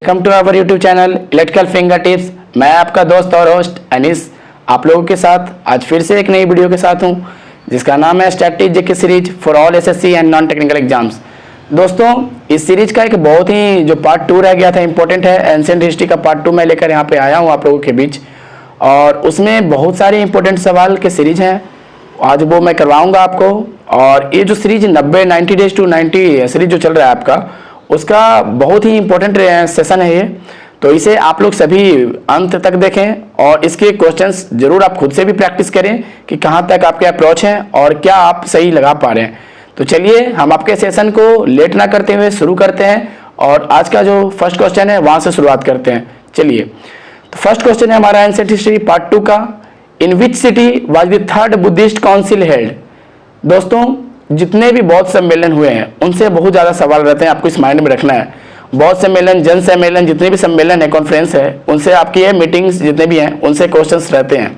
Welcome to our YouTube channel electrical finger tips. मैं आपका दोस्त और होस्ट अनीस आप लोगों के साथ आज फिर से एक नई वीडियो के साथ हूं, जिसका नाम है static GK series for all SSC and non technical exams. दोस्तों, इस सीरीज का एक बहुत ही जो पार्ट 2 रह गया था इंपॉर्टेंट है, एंशिएंट हिस्ट्री का पार्ट 2 मैं लेकर यहाँ पे आया हूँ आप लोगों के बीच, और उसमें बहुत सारे इंपॉर्टेंट सवाल के सीरीज हैं। आज वो मैं करवाऊंगा आपको। और ये जो सीरीज 90 डेज टू 90 सीरीज जो चल रहा है आपका, उसका बहुत ही इंपॉर्टेंट सेशन है ये, तो इसे आप लोग सभी अंत तक देखें और इसके क्वेश्चंस जरूर आप खुद से भी प्रैक्टिस करें कि कहाँ तक आपके अप्रोच हैं और क्या आप सही लगा पा रहे हैं। तो चलिए हम आपके सेशन को लेट ना करते हुए शुरू करते हैं और आज का जो फर्स्ट क्वेश्चन है वहाँ से शुरुआत करते हैं। चलिए, तो फर्स्ट क्वेश्चन है हमारा एंशिएंट हिस्ट्री पार्ट 2 का। In which city was the third Buddhist council held. दोस्तों, जितने भी बौद्ध सम्मेलन हुए हैं उनसे बहुत ज़्यादा सवाल रहते हैं, आपको इस माइंड में रखना है। बौद्ध सम्मेलन, जन सम्मेलन, जितने भी सम्मेलन है, कॉन्फ्रेंस है, उनसे आपकी ये मीटिंग्स जितने भी हैं उनसे क्वेश्चंस रहते हैं।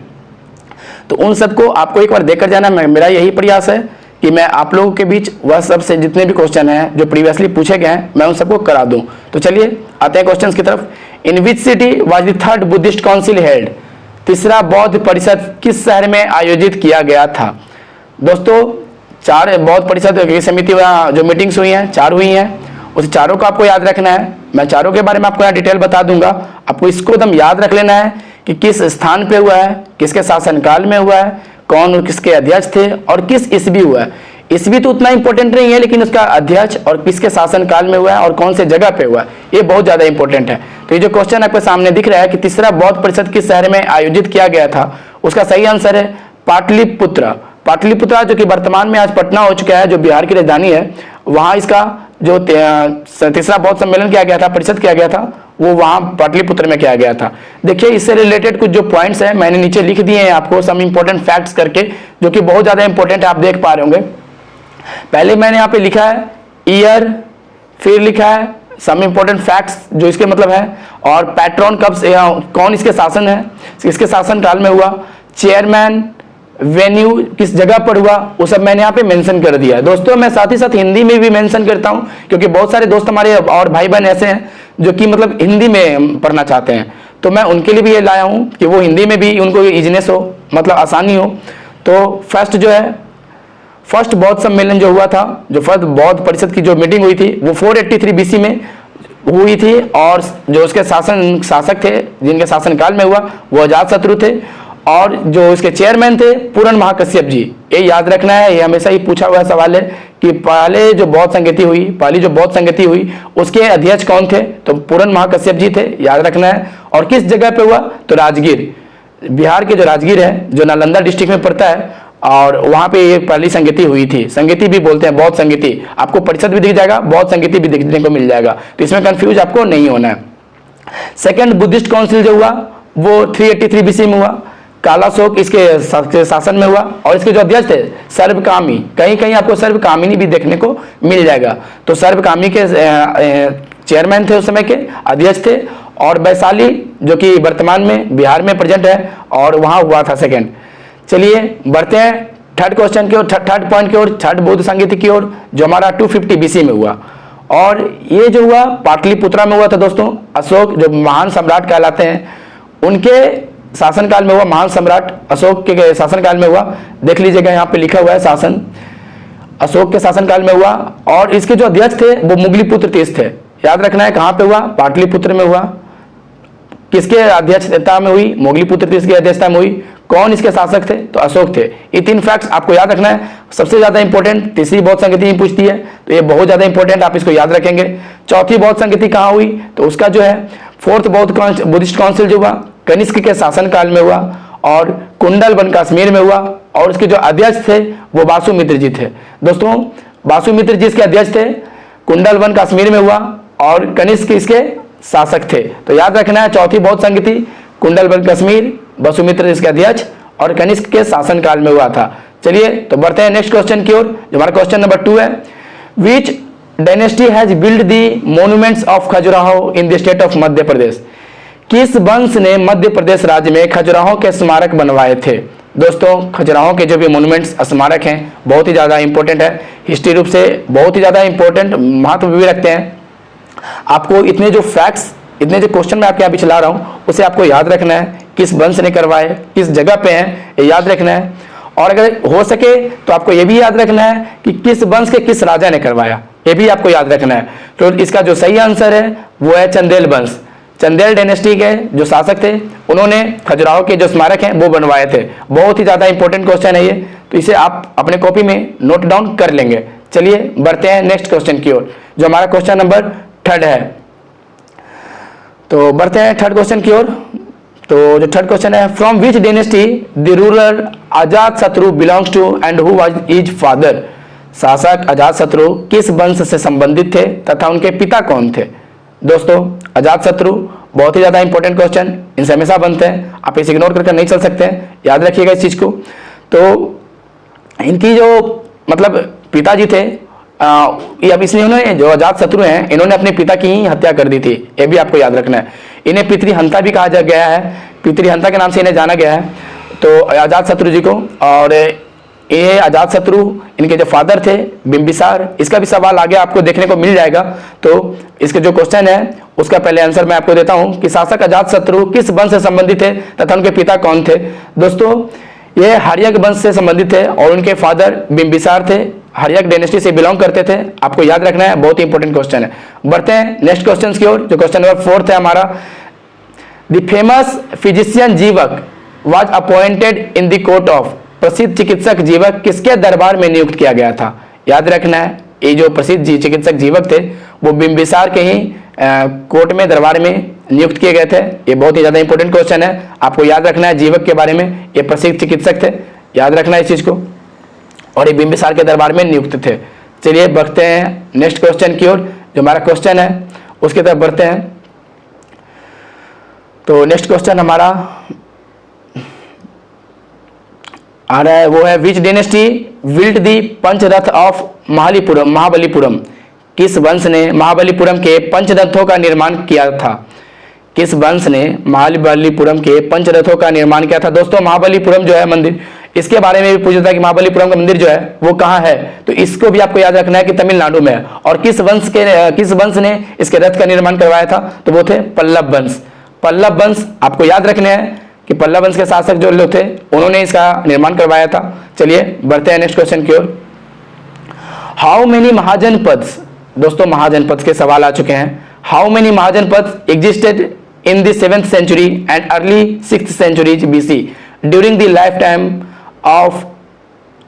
तो उन सबको आपको एक बार देखकर जाना। मेरा यही प्रयास है कि मैं आप लोगों के बीच वह सबसे जितने भी क्वेश्चन हैं जो प्रीवियसली पूछे गए हैं मैं उन सबको करा दूँ। तो चलिए आते हैं क्वेश्चन की तरफ। In which city was the third Buddhist council held. तीसरा बौद्ध परिषद किस शहर में आयोजित किया गया था। दोस्तों, 4 बौद्ध परिषद की समिति जो मीटिंग्स हुई हैं 4 हुई हैं, उस चारों को आपको याद रखना है। मैं चारों के बारे में आपको यहाँ डिटेल बता दूंगा। आपको इसको एकदम याद रख लेना है कि किस स्थान पे हुआ है, किसके शासनकाल में हुआ है, कौन और किसके अध्यक्ष थे और किस ईस्वी हुआ है। ईस्वी तो उतना इंपॉर्टेंट नहीं है, लेकिन उसका अध्यक्ष और किसके शासनकाल में हुआ है और कौन से जगह पे हुआ है ये बहुत ज़्यादा इंपॉर्टेंट है। तो ये जो क्वेश्चन आपके सामने दिख रहा है कि तीसरा बौद्ध परिषद किस शहर में आयोजित किया गया था, उसका सही आंसर है पाटलिपुत्र। पाटलिपुत्रा जो कि वर्तमान में आज पटना हो चुका है, जो बिहार की राजधानी है, वहाँ इसका जो तीसरा बौद्ध सम्मेलन किया गया था, परिषद किया गया था, वो वहाँ पाटलिपुत्र में किया गया था। देखिए, इससे रिलेटेड कुछ जो पॉइंट्स हैं मैंने नीचे लिख दिए हैं आपको, सम इंपॉर्टेंट फैक्ट्स करके, जो कि बहुत ज़्यादा इंपॉर्टेंट है, आप देख पा रहे होंगे। पहले मैंने यहाँ पे लिखा है ईयर, फिर लिखा है सम इंपॉर्टेंट फैक्ट्स जो इसके मतलब है, और पैट्रॉन कब से, कौन इसके शासन है, इसके शासन काल में हुआ, चेयरमैन, वेन्यू किस जगह पर हुआ, वो सब मैंने यहाँ पे मेंशन कर दिया है। दोस्तों, मैं साथ ही साथ हिंदी में भी मेंशन करता हूँ, क्योंकि बहुत सारे दोस्त हमारे और भाई बहन ऐसे हैं जो कि मतलब हिंदी में पढ़ना चाहते हैं, तो मैं उनके लिए भी ये लाया हूँ कि वो हिंदी में भी उनको इजीनेस हो, मतलब आसानी हो। तो फर्स्ट बौद्ध सम्मेलन जो हुआ था, जो फर्स्ट बौद्ध परिषद की जो मीटिंग हुई थी, वो 483 BC में हुई थी, और जो उसके शासक थे, जिनके शासनकाल में हुआ, वो अजातशत्रु थे, और जो इसके चेयरमैन थे पूरन महाकश्यप जी। ये याद रखना है, ये हमेशा ही पूछा हुआ सवाल है कि पहली जो बौद्ध संगति हुई उसके अध्यक्ष कौन थे, तो पूरन महाकश्यप जी थे, याद रखना है। और किस जगह पे हुआ, तो राजगीर, बिहार के जो राजगीर है, जो नालंदा डिस्ट्रिक्ट में पड़ता है, और वहां पे ये पहली संगति हुई थी। संगति भी बोलते हैं, बौद्ध संगति, आपको परिषद भी दिख जाएगा, बौद्ध संगति भी दिखने को मिल जाएगा, तो इसमें कंफ्यूज आपको नहीं होना है। सेकंड बुद्धिस्ट काउंसिल जो हुआ वो 383 BC में हुआ, कालाशोक इसके शासन में हुआ, और इसके जो अध्यक्ष थे सर्वकामी, कहीं कहीं आपको सर्वकामिनी भी देखने को मिल जाएगा, तो सर्वकामी के चेयरमैन थे उस समय के, अध्यक्ष थे। और वैशाली जो कि वर्तमान में बिहार में प्रेजेंट है, और वहां हुआ था सेकेंड। चलिए बढ़ते हैं थर्ड क्वेश्चन की ओर, थर्ड पॉइंट की ओर, थर्ड बौद्ध संगति की ओर, जो हमारा 250 BC में हुआ, और ये जो हुआ पाटलिपुत्रा में हुआ था। दोस्तों, अशोक जो महान सम्राट कहलाते हैं, उनके शासनकाल में हुआ, महान सम्राट अशोक के शासनकाल में हुआ। देख लीजिएगा यहाँ पे लिखा हुआ है, शासन अशोक के शासनकाल में हुआ, और इसके जो अध्यक्ष थे वो मुगलीपुत्र तीस थे। याद रखना है कहाँ पे हुआ, पाटलिपुत्र में हुआ। किसके अध्यक्षता में हुई, मुगलीपुत्र तीस की अध्यक्षता में हुई। कौन इसके शासक थे, तो अशोक थे। ये 3 फैक्ट्स आपको याद रखना है। सबसे ज्यादा इंपॉर्टेंट तीसरी बौद्ध संगति ही पूछती है, तो ये बहुत ज्यादा इंपॉर्टेंट, आप इसको याद रखेंगे। चौथी बौद्ध संगति कहाँ हुई, तो उसका जो है फोर्थ बुद्धिस्ट काउंसिल जो हुआ कनिष्क के शासनकाल में हुआ, और कुंडलवन कश्मीर में हुआ, और उसके जो अध्यक्ष थे वो वासुमित्र जी थे। दोस्तों, वासुमित्र जी इसके अध्यक्ष थे, कुंडलवन कश्मीर में हुआ, और कनिष्क इसके शासक थे। तो याद रखना है, चौथी बौद्ध संगति कुंडलवन कश्मीर, वसुमित्र इसके अध्यक्ष, और कनिष्क के शासनकाल में हुआ था। चलिए तो बढ़ते हैं नेक्स्ट क्वेश्चन की ओर, जो हमारा क्वेश्चन नंबर 2 है। Which dynasty has build the monuments of Khajuraho in the state of Madhya Pradesh. किस वंश ने मध्य प्रदेश राज्य में खजुराहो के स्मारक बनवाए थे। दोस्तों, खजुराहो के जो भी मोन्यूमेंट्स स्मारक हैं बहुत ही ज़्यादा इंपॉर्टेंट है, हिस्ट्री रूप से बहुत ही ज़्यादा इंपॉर्टेंट महत्व भी रखते हैं। आपको इतने जो फैक्ट्स इतने जो क्वेश्चन मैं आपके यहाँ चला रहा हूँ उसे आपको याद रखना है, किस वंश ने करवाए, किस जगह पे हैं, ये याद रखना है। और अगर हो सके तो आपको ये भी याद रखना है कि किस वंश के किस राजा ने करवाया, ये भी आपको याद रखना है। तो इसका जो सही आंसर है वो है चंदेल वंश। चंदेल डायनेस्टी के जो शासक थे उन्होंने खजुराहो के जो स्मारक हैं वो बनवाए थे। बहुत ही ज़्यादा इंपॉर्टेंट क्वेश्चन है ये, तो इसे आप अपने कॉपी में नोट डाउन कर लेंगे। चलिए बढ़ते हैं नेक्स्ट क्वेश्चन की ओर, जो हमारा क्वेश्चन नंबर 3 है। तो बढ़ते हैं थर्ड क्वेश्चन की ओर। तो जो थर्ड क्वेश्चन है, from which dynasty the ruler Ajatashatru belongs to and who was his father. शासक अजात शत्रु किस वंश से संबंधित थे तथा उनके पिता कौन थे। दोस्तों अजात शत्रु बहुत ही ज़्यादा इंपॉर्टेंट क्वेश्चन, इनसे हमेशा बनते हैं, आप इसे इग्नोर करके नहीं चल सकते हैं, याद रखिएगा इस चीज़ को। तो इनकी जो मतलब पिताजी थे, ये अब इसलिए उन्होंने जो अजात शत्रु हैं इन्होंने अपने पिता की ही हत्या कर दी थी, ये भी आपको याद रखना है। इन्हें पितृहंता भी कहा गया है, पितृहंता के नाम से इन्हें जाना गया है तो अजात शत्रु जी को। और ये अजात शत्रु इनके जो फादर थे बिंबिसार, इसका भी सवाल आगे आपको देखने को मिल जाएगा। तो इसके जो क्वेश्चन है उसका पहले आंसर मैं आपको देता हूं कि शासक अजात शत्रु किस वंश से संबंधित थे तथा उनके पिता कौन थे। दोस्तों ये हर्यक वंश से संबंधित थे और उनके फादर बिंबिसार थे, हर्यक डायनेस्टी से बिलोंग करते थे, आपको याद रखना है, बहुत ही इंपॉर्टेंट क्वेश्चन है। बढ़ते हैं नेक्स्ट क्वेश्चन की ओर, जो क्वेश्चन नंबर 4 है हमारा। द फेमस फिजिशियन जीवक was appointed in the court of. प्रसिद्ध चिकित्सक जीवक किसके दरबार में नियुक्त किया गया था। याद रखना है, ये जो प्रसिद्ध चिकित्सक जीवक थे वो बिंबिसार के ही कोर्ट में दरबार में नियुक्त किए गए थे। ये बहुत ही ज्यादा इंपॉर्टेंट क्वेश्चन है, आपको याद रखना है जीवक के बारे में, ये प्रसिद्ध चिकित्सक थे, याद रखना है इस चीज को, और ये बिंबिसार के दरबार में नियुक्त थे। चलिए बढ़ते हैं नेक्स्ट क्वेश्चन की ओर, जो हमारा क्वेश्चन है उसकी तरफ बढ़ते हैं। तो नेक्स्ट क्वेश्चन हमारा आ रहा है, वो है which dynasty built the Pancha Ratha of Mahabalipuram. किस वंश ने महाबलीपुरम के पंचरथों का निर्माण किया था। किस वंश ने महाबलीपुरम के पंचरथों का निर्माण किया था। दोस्तों महाबलीपुरम जो है मंदिर, इसके बारे में भी पूछा था कि महाबलीपुरम का मंदिर जो है वो कहाँ है, तो इसको भी आपको याद रखना है कि तमिलनाडु में है। और किस वंश ने इसके रथ का निर्माण करवाया था, तो वो थे पल्लव वंश। पल्लव वंश आपको याद रखने हैं कि पल्लव वंश के शासक जो लोग थे उन्होंने इसका निर्माण करवाया था। चलिए बढ़ते हैं नेक्स्ट क्वेश्चन की ओर। हाउ मेनी महाजनपद्स, दोस्तों महाजनपद के सवाल आ चुके हैं। How many mahajanapadas existed in the 7th century and early 6th century BC during the lifetime of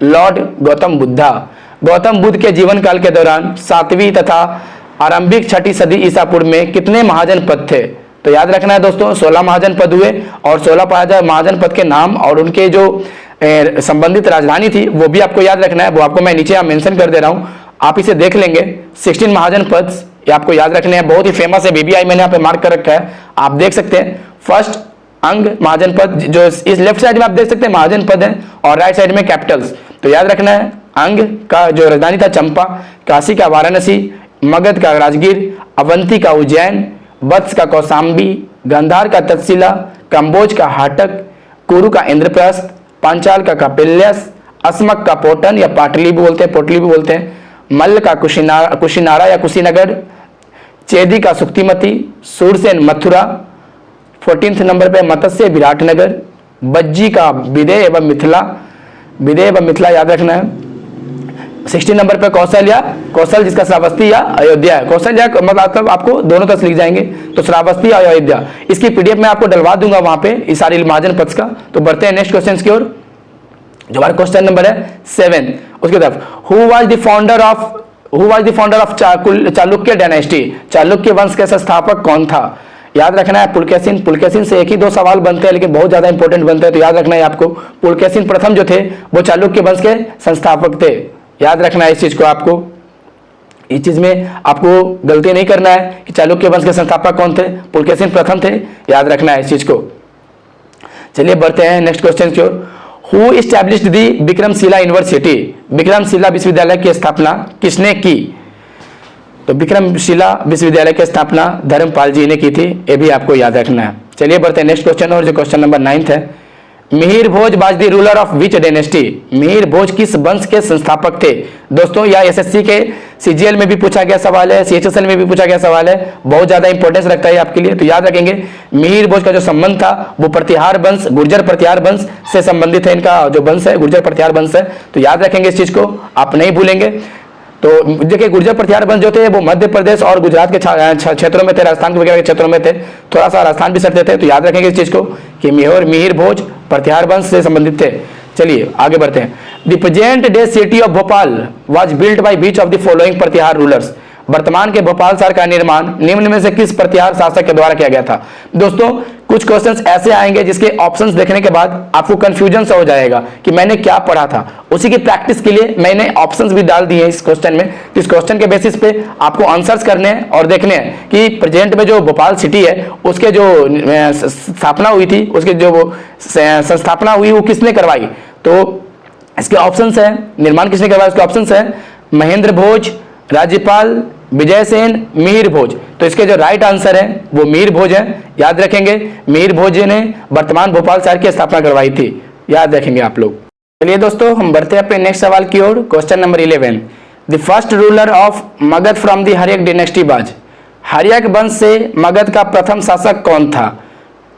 Lord Gautam Buddha. Gautam Buddha के जीवन काल के दौरान 7वीं तथा आरंभिक 6ठी सदी ईसा पूर्व में कितने महाजनपद थे। तो याद रखना है दोस्तों 16 महाजनपद हुए, और 16 महाजनपद के नाम और उनके जो संबंधित राजधानी थी वो भी आपको याद रखना है, वो आपको मैं नीचे मेंशन कर दे रहा हूँ, आप इसे देख लेंगे। 16 महाजनपद ये आपको याद रखने हैं, बहुत ही फेमस है, BBI मैंने यहाँ पे मार्क कर रखा है, आप देख सकते हैं। फर्स्ट अंग महाजनपद, जो इस लेफ्ट साइड में आप देख सकते हैं महाजनपद है, और राइट साइड में कैपिटल्स। तो याद रखना है अंग का जो राजधानी था चंपा, काशी का वाराणसी, मगध का राजगीर, अवंती का उज्जैन, वत्स का कौशाम्बी, गांधार का तक्षशिला, कंबोज का हाटक, कुरु का इंद्रप्रस्थ, पांचाल का कपिलयस, अस्मक का पोटन या पाटली भी बोलते हैं, पोटली भी बोलते हैं, मल्ल का कुशीनारा या कुशीनगर, चेदी का सुक्तिमती, सूरसेन मथुरा, 14th नंबर पे मत्स्य विराटनगर, बज्जी का विदेह एवं मिथिला याद रखना है। 16 नंबर पे कौशल जिसका श्रावस्ती या अयोध्या है। कौशल या मतलब आपको दोनों तरफ लिख जाएंगे, तो श्रावस्ती और अयोध्या, इसकी PDF में आपको डलवा दूंगा वहां पे इस सारी महाजनपद का। तो बढ़ते हैं नेक्स्ट क्वेश्चन की ओर, जो हमारा क्वेश्चन नंबर है 7 उसकी तरफ। Who was the founder of Chalukya dynasty. Chalukya वंश के संस्थापक कौन था। याद रखना है पुलकेशिन। पुलकेशिन से एक ही 2 सवाल बनते हैं लेकिन बहुत ज्यादा इंपॉर्टेंट बनते हैं, तो याद रखना है आपको। पुलकेशिन प्रथम जो थे वो चालुक्य वंश के संस्थापक थे, याद रखना है इस चीज को। आपको इस चीज में आपको गलती नहीं करना है कि चालुक्य वंश के संस्थापक कौन थे, पुलकेशिन प्रथम थे, याद रखना है इस चीज को। चलिए बढ़ते हैं नेक्स्ट क्वेश्चन की ओर। Who established the Vikramshila university. Vikramshila विश्वविद्यालय की स्थापना किसने की। तो विक्रमशिला विश्वविद्यालय की स्थापना धर्मपाल जी ने की थी, ये भी आपको याद रखना है। चलिए बढ़ते हैं नेक्स्ट क्वेश्चन और, जो क्वेश्चन नंबर 9 है। Mihir Bhoj was the ruler of which dynasty? Mihir Bhoj किस वंश के संस्थापक थे? दोस्तों यह एसएससी के सीजीएल में भी पूछा गया सवाल है, सीएचएसएल में भी पूछा गया सवाल है, बहुत ज्यादा इंपॉर्टेंस रखता है आपके लिए, तो याद रखेंगे। मिहिर भोज का जो संबंध था वो प्रतिहार वंश, गुर्जर प्रतिहार वंश से संबंधित है। इनका जो वंश है गुर्जर प्रतिहार वंश है, तो याद रखेंगे इस चीज को, आप नहीं भूलेंगे। तो देखिए गुर्जर प्रतिहार वंश जो थे वो मध्य प्रदेश और गुजरात के क्षेत्रों में थे, राजस्थान वगैरह के क्षेत्रों में थे, थोड़ा सा राजस्थान भी सटते थे, तो याद रखेंगे इस चीज को कि मिहिर भोज प्रतिहार वंश से संबंधित थे। चलिए आगे बढ़ते हैं। The present day city of Bhopal was built by which of the following Pratihara rulers? वर्तमान के भोपाल शहर का निर्माण निम्न में से किस प्रतिहार शासक के द्वारा किया गया था? दोस्तों कुछ क्वेश्चंस ऐसे आएंगे जिसके ऑप्शंस देखने के बाद आपको कंफ्यूजन सा हो जाएगा कि मैंने क्या पढ़ा था। उसी की प्रैक्टिस के लिए मैंने ऑप्शंस भी डाल दिए हैं इस क्वेश्चन में। इस क्वेश्चन के बेसिस पे आपको आंसर्स करने हैं और देखने हैं कि प्रेजेंट में जो भोपाल सिटी है उसके जो स्थापना हुई थी, उसकी जो संस्थापना हुई वो किसने करवाई? तो इसके ऑप्शंस है, निर्माण किसने करवाया उसके ऑप्शंस है महेंद्र भोज, राज्यपाल, विजय सेन, मिहिर भोज। तो इसके जो राइट आंसर है वो मिहिर भोज है, याद रखेंगे। मिहिर भोज ने वर्तमान भोपाल शहर की स्थापना करवाई थी, याद रखेंगे आप लोग। चलिए दोस्तों हम बढ़ते हैं अपने नेक्स्ट सवाल की ओर। Question number 11, the first ruler of Magadh from the Haryanka dynasty was? Haryanka वंश से मगध का प्रथम शासक कौन था?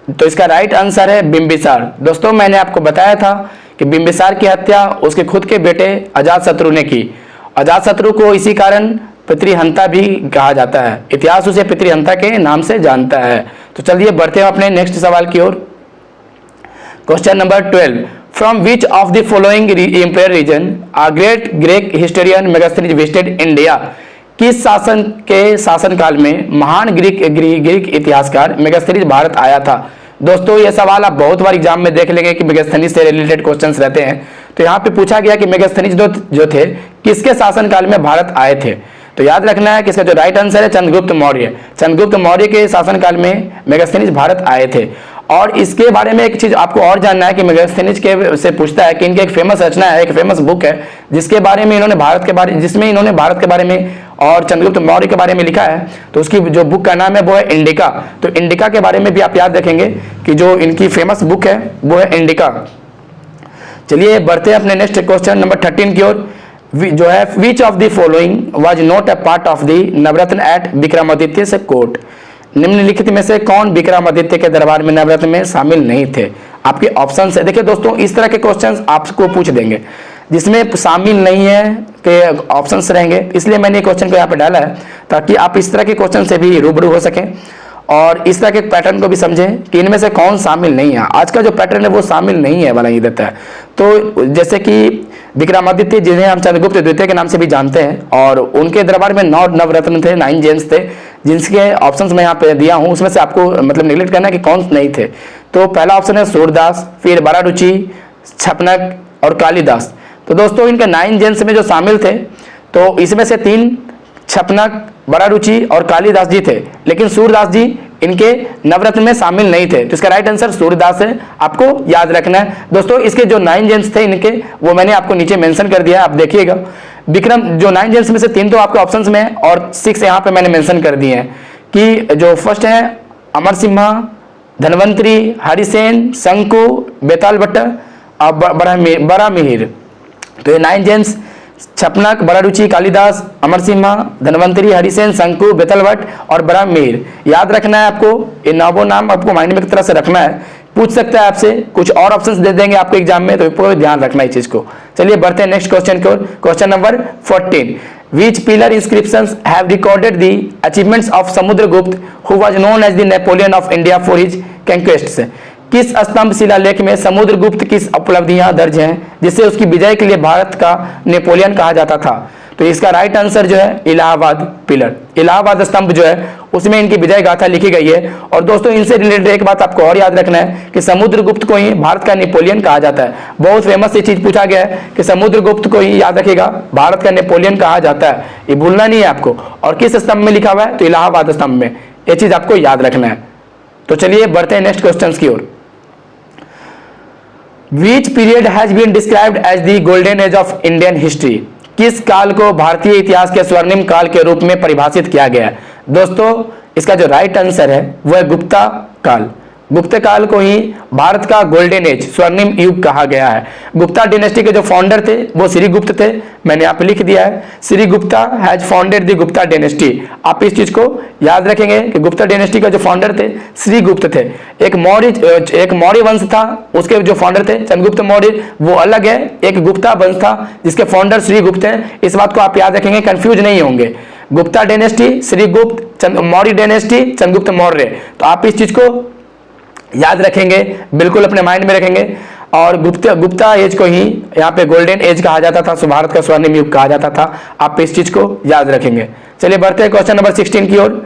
तो इसका राइट आंसर है बिंबिसार। दोस्तों मैंने आपको बताया था कि बिंबिसार की हत्या उसके खुद के बेटे अजातशत्रु ने की। अजातशत्रु को इसी कारण पितृहंता भी कहा जाता है, इतिहास उसे पितृहंता के नाम से जानता है। तो चलिए बढ़ते हैं अपने नेक्स्ट सवाल की ओर। Question number 12, from which of the following empire reign a great Greek historian Megasthenes visited India? किस शासन के शासनकाल में महान ग्रीक इतिहासकार मेगास्थनीज भारत आया था? दोस्तों ये सवाल आप बहुत बार एग्जाम में देख लेंगे कि मेगास्थनीज से रिलेटेड क्वेश्चंस रहते हैं। तो यहाँ पे पूछा गया कि मेगास्थनीज जो थे किसके शासनकाल में भारत आए थे? तो याद रखना है कि इसका जो राइट आंसर है चंद्रगुप्त मौर्य। चंद्रगुप्त मौर्य के शासनकाल में मेगास्थनीज भारत आए थे। और इसके बारे में एक चीज आपको और जानना है कि मेगास्थनीज के से पूछता है कि इनकी एक फेमस रचना है, एक फेमस बुक है जिसके बारे में इन्होंने जिसमें इन्होंने भारत के बारे में और चंद्रगुप्त मौर्य के बारे में लिखा है। तो उसकी जो बुक का नाम है वो है इंडिका। तो इंडिका के बारे में भी आप याद रखेंगे कि जो इनकी फेमस बुक है वो है इंडिका। चलिए बढ़ते हैं अपने नेक्स्ट क्वेश्चन नंबर 13 की ओर, जो है which of the following was not a part of the Navratna at Vikramaditya से कोर्ट? निम्नलिखित में से कौन विक्रमादित्य के दरबार में नवरत्न में शामिल नहीं थे? आपके ऑप्शन है, देखिए दोस्तों इस तरह के क्वेश्चंस आपको पूछ देंगे जिसमें शामिल नहीं है के ऑप्शंस रहेंगे, इसलिए मैंने क्वेश्चन को यहाँ पे डाला है ताकि आप इस तरह के क्वेश्चन से भी रूबरू हो सकें और इस तरह के पैटर्न को भी समझें कि इनमें से कौन शामिल नहीं है। आज का जो पैटर्न है वो शामिल नहीं है वाला ही देता है। तो जैसे कि विक्रमादित्य जिन्हें हम चंद्रगुप्त द्वितीय के नाम से भी जानते हैं और उनके दरबार में 9 नवरत्न थे, 9 जेम्स थे, जिनके ऑप्शंस मैं यहाँ पे दिया हूँ उसमें से आपको मतलब निगलेक्ट करना है कि कौन नहीं थे। तो पहला ऑप्शन है सूरदास, फिर बारारुचि, छपनक और कालिदास। तो दोस्तों इनके 9 जेम्स में जो शामिल थे तो इसमें से 3 छपनक, बारारुचि और कालिदास जी थे, लेकिन सूरदास जी इनके नवरत्न में शामिल नहीं थे। तो इसका राइट आंसर सूरदास है, आपको याद रखना है। दोस्तों इसके जो 9 जेम्स थे इनके वो मैंने आपको नीचे मेंशन कर दिया है, आप देखिएगा। विक्रम जो 9 जेम्स में से 3 तो आपके ऑप्शंस में है और 6 यहाँ पे मैंने मेंशन कर दिए हैं कि जो फर्स्ट है अमर सिम्हा, धनवंतरी, हरिसेन, शंकु, बेताल भट्ट और बड़ा मिहिर। तो ये 9 जेम्स छपनक, बारारुचि, कालिदास, अमर सिम्हा, धनवंतरी, हरिसेन, शंकु, बेतलभट्ट और बड़ा मिहिर। याद रखना है आपको, ये 9 नाम आपको माइंड में एक तरह से रखना है। पूछ सकता है आपसे, कुछ और ऑप्शंस दे देंगे आपको एग्जाम में, तो पूरा ध्यान रखना है इस चीज को। चलिए बढ़ते हैं नेक्स्ट क्वेश्चन की ओर। Question number 14, which pillar inscriptions have recorded the achievements of Samudragupta who was known as the Napoleon of India for his conquests? किस स्तंभ शिलालेख में समुद्रगुप्त की उपलब्धियां दर्ज हैं जिससे उसकी विजय के लिए भारत का नेपोलियन कहा जाता था? तो इसका राइट आंसर जो है इलाहाबाद पिलर, इलाहाबाद स्तंभ जो है उसमें इनकी विजय गाथा लिखी गई है। और दोस्तों इनसे रिलेटेड एक बात आपको और याद रखना है कि समुद्रगुप्त को ही भारत का नेपोलियन कहा जाता है। बहुत फेमस ये चीज पूछा गया है कि समुद्रगुप्त को ही याद रखिएगा भारत का नेपोलियन कहा जाता है, ये भूलना नहीं है आपको। और किस स्तंभ में लिखा हुआ है? तो इलाहाबाद स्तंभ में, ये चीज आपको याद रखना है। तो चलिए बढ़ते हैं नेक्स्ट क्वेश्चन की ओर। Which period has been described as the golden age of Indian history? किस काल को भारतीय इतिहास के स्वर्णिम काल के रूप में परिभाषित किया गया है? दोस्तों इसका जो राइट आंसर है वो है गुप्ता काल। गुप्त काल को ही भारत का गोल्डन एज, स्वर्णिम युग कहा गया है। गुप्ता डिनेस्टी के जो फाउंडर थे वो श्रीगुप्त थे, मैंने यहाँ पे लिख दिया है, Srigupta has founded the Gupta dynasty. आप इस चीज को याद रखेंगे कि गुप्ता डिनेस्टी का जो फाउंडर थे श्रीगुप्त थे। एक मौर्य वंश था, उसके जो फाउंडर थे चंद्रगुप्त मौर्य, वो अलग है। एक गुप्ता वंश था जिसके फाउंडर श्रीगुप्त हैं। इस बात को आप याद रखेंगे, कंफ्यूज नहीं होंगे। Gupta dynasty Shrigupta, Maurya dynasty Chandragupta Maurya. तो आप इस चीज को याद रखेंगे, बिल्कुल अपने माइंड में रखेंगे। और गुप्ता एज को ही यहाँ पे गोल्डन एज कहा जाता था, भारत का स्वर्णिम युग कहा जाता था। आप इस चीज को याद रखेंगे। चलिए बढ़ते हैं क्वेश्चन नंबर 16 की ओर।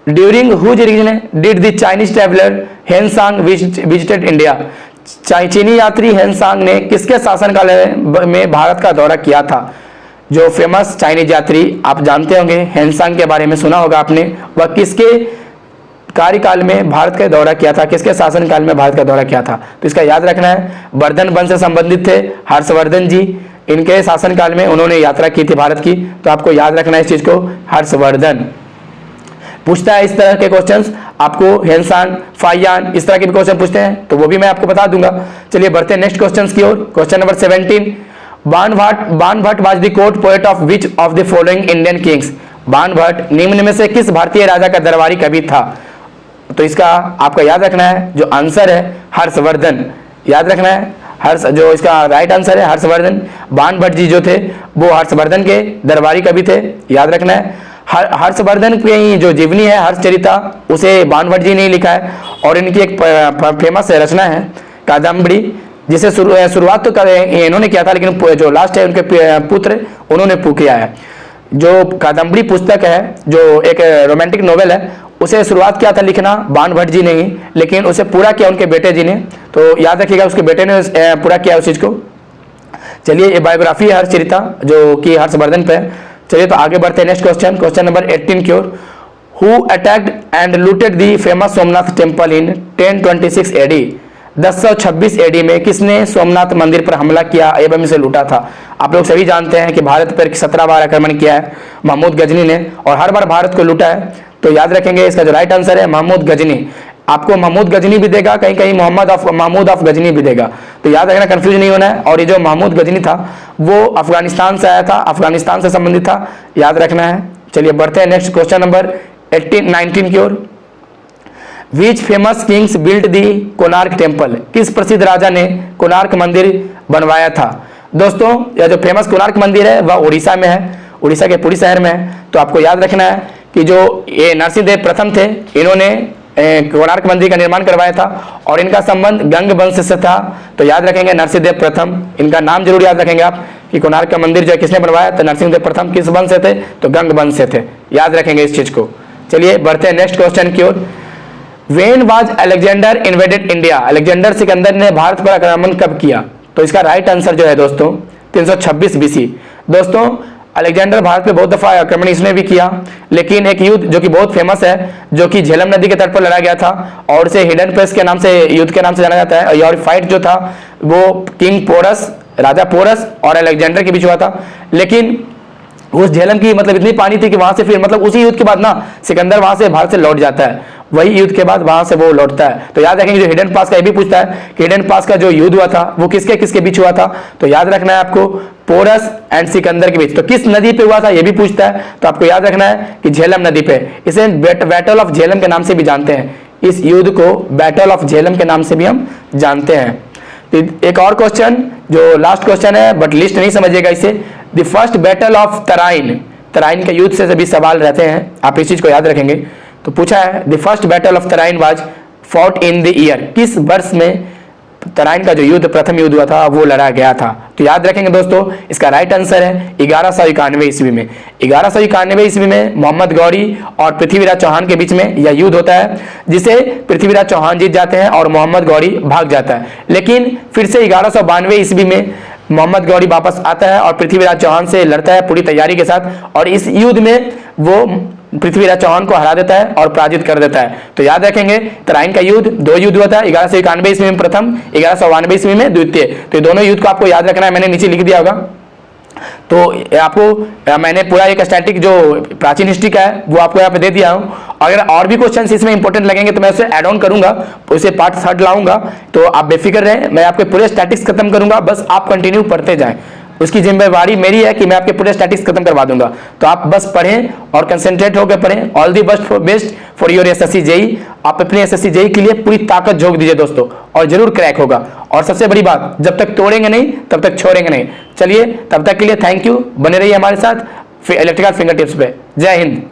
During whose reign did the Chinese traveller Hiuen Tsang visited India. चीनी यात्री हेनसांग ने किसके शासनकाल में भारत का दौरा किया था। जो फेमस चाइनीज यात्री आप जानते होंगे, हेनसांग के बारे में सुना होगा आपने, वह किसके कार्यकाल में भारत का दौरा किया था, किसके शासनकाल में भारत का दौरा किया था। तो इसका याद रखना है, वर्धन वंश से संबंधित थे हर्षवर्धन जी, इनके शासनकाल में उन्होंने यात्रा की थी भारत की। तो आपको याद रखना है इस चीज को, हर्षवर्धन। पूछता है इस तरह के क्वेश्चंस आपको, हेनसांग, फाइयान, इस तरह के भी क्वेश्चन पूछते हैं, तो वो भी मैं आपको बता दूंगा। चलिए बढ़ते हैं नेक्स्ट क्वेश्चंस की ओर। Question number 17, Banabhatta was the court poet of which of the following Indian kings. Banabhatta निम्न में से किस भारतीय राजा का दरबारी कवि था। तो इसका आपका याद रखना है, जो आंसर है हर्षवर्धन, याद रखना है। जो इसका राइट आंसर है हर्षवर्धन। बाणभट्ट जी जो थे वो हर्षवर्धन के दरबारी कवि थे, याद रखना है। हर्षवर्धन की जो जीवनी है हर्षचरिता, उसे बाणभट्ट जी ने लिखा है। और इनकी एक फेमस रचना है कादम्बरी, जिसे शुरुआत तो इन्होंने किया था, लेकिन जो लास्ट है उनके पुत्र उन्होंने किया है। जो कादम्बरी पुस्तक है, जो एक रोमांटिक नोवेल है, उसे शुरुआत किया था लिखना बाणभट्ट जी ने ही, लेकिन उसे पूरा किया उनके बेटे जी ने। तो याद रखिएगा, उसके बेटे ने पूरा किया उस चीज को। चलिए ये बायोग्राफी है हर्षचरिता जो कि हर्षवर्धन पे। चलिए तो आगे बढ़ते हैं नेक्स्ट क्वेश्चन, क्वेश्चन नंबर 18 की ओर। Who attacked and looted the famous Somnath temple in 1026 AD। 1026 AD में किसने सोमनाथ मंदिर पर हमला किया एवं इसे लूटा था। आप लोग सभी जानते हैं कि भारत पर 17 बार आक्रमण किया है महमूद गजनी ने, और हर बार भारत को लूटा है। तो याद रखेंगे, इसका जो राइट आंसर है महमूद गजनी। आपको महमूद गजनी भी देगा, कहीं कहीं महमूद ऑफ गजनी भी देगा, तो याद रखना, कंफ्यूज नहीं होना है। और ये जो महमूद गजनी था वो अफगानिस्तान से आया था, अफगानिस्तान से संबंधित था, याद रखना है। चलिए बढ़ते हैं नेक्स्ट क्वेश्चन नंबर 19 की ओर। Which famous kings built the Konark temple. किस प्रसिद्ध राजा ने कोणार्क मंदिर बनवाया था। दोस्तों यह जो फेमस कोणार्क मंदिर है वह उड़ीसा में है, उड़ीसा के पुरी शहर में है। तो आपको याद रखना है कि जो ये नरसिंहदेव प्रथम थे, इन्होंने कोणार्क मंदिर का निर्माण करवाया था और इनका संबंध गंग वंश से था। तो याद रखेंगे नरसिंहदेव प्रथम, इनका नाम जरूर याद रखेंगे आप कि कोणार्क का मंदिर जो है किसने बनवाया, तो नरसिंहदेव प्रथम। किस वंश से थे, तो गंग वंश से थे, याद रखेंगे इस चीज को। चलिए बढ़ते हैं नेक्स्ट क्वेश्चन की ओर। When was Alexander invaded India. Alexander Sikandar ने भारत पर आक्रमण कब किया। तो इसका राइट आंसर जो है दोस्तों 326 BC। दोस्तों अलेक्जेंडर भारत पे बहुत दफा आक्रमण इसने भी किया, लेकिन एक युद्ध जो कि बहुत फेमस है, जो कि झेलम नदी के तट पर लड़ा गया था और इसे हिडन पेस के नाम से, युद्ध के नाम से जाना जाता है। और फाइट जो था वो किंग पोरस, राजा पोरस और अलेक्जेंडर के बीच हुआ था। लेकिन उस झेलम की मतलब इतनी पानी थी कि वहां से फिर मतलब उसी युद्ध के बाद ना सिकंदर वहां से भारत से लौट जाता है, वही युद्ध के बाद वहां से वो लौटता है। तो याद रखेंगे, जो हिडन पास का ये भी पूछता है कि हिडन पास का जो युद्ध हुआ था वो किसके किसके बीच हुआ था। तो याद रखना है आपको पोरस एंड सिकंदर के बीच। तो किस नदी पे हुआ था ये भी पूछता है, तो आपको याद रखना है कि झेलम नदी पे। इसे बैटल ऑफ झेलम के नाम से भी जानते हैं, इस युद्ध को बैटल ऑफ झेलम के नाम से भी हम जानते हैं। एक और क्वेश्चन जो लास्ट क्वेश्चन है, बट लिस्ट नहीं समझिएगा इसे। The first battle of Tarain, Tarain के युद्ध से सभी सवाल रहते हैं, आप इस चीज को याद रखेंगे। तो पूछा है the first battle of Tarain was fought in the year. किस वर्ष में तराइन का जो युद्ध, प्रथम युद्ध हुआ था, वो लड़ा गया था। तो याद रखेंगे दोस्तों, इसका राइट आंसर है 1191 ईस्वी में। 1191 ईस्वी में मोहम्मद गौरी और पृथ्वीराज चौहान के बीच में यह युद्ध होता है, जिसे पृथ्वीराज चौहान जीत जाते हैं और मोहम्मद गौरी भाग जाता है। लेकिन फिर से 1192 ईस्वी में मोहम्मद गौरी वापस आता है और पृथ्वीराज चौहान से लड़ता है पूरी तैयारी के साथ, और इस युद्ध में वो पृथ्वीराज चौहान को हरा देता है और पराजित कर देता है। तो याद रखेंगे, तराइन का युद्ध, दो युद्ध हुआ था, 1191 ईस्वी में प्रथम, 1192 ईस्वी में द्वितीय। तो दोनों युद्ध को आपको याद रखना है, मैंने नीचे लिख दिया होगा। तो आपको मैंने पूरा एक स्टैटिक जो प्राचीन हिस्ट्री का है वो आपको यहाँ पे दे दिया हूँ। अगर और भी क्वेश्चन इसमें इंपॉर्टेंट लगेंगे तो मैं उसे ऐड ऑन करूंगा, उसे पार्ट 3 लाऊंगा। तो आप बेफिक्र रहें, मैं आपके पूरे स्टैटिक्स खत्म करूंगा, बस आप कंटिन्यू पढ़ते जाएं। उसकी जिम्मेवारी मेरी है कि मैं आपके पूरे स्टैटिक्स खत्म करवा दूंगा। तो आप बस पढ़ें और कंसंट्रेट होकर पढ़ें। All the best for your SSC JE. आप अपने एसएससी जेई के लिए पूरी ताकत झोंक दीजिए दोस्तों, और जरूर क्रैक होगा। और सबसे बड़ी बात, जब तक तोड़ेंगे नहीं तब तक छोड़ेंगे नहीं। चलिए, तब तक के लिए थैंक यू, बने रहिए हमारे साथ इलेक्ट्रिकल फिंगर टिप्स पे। जय हिंद।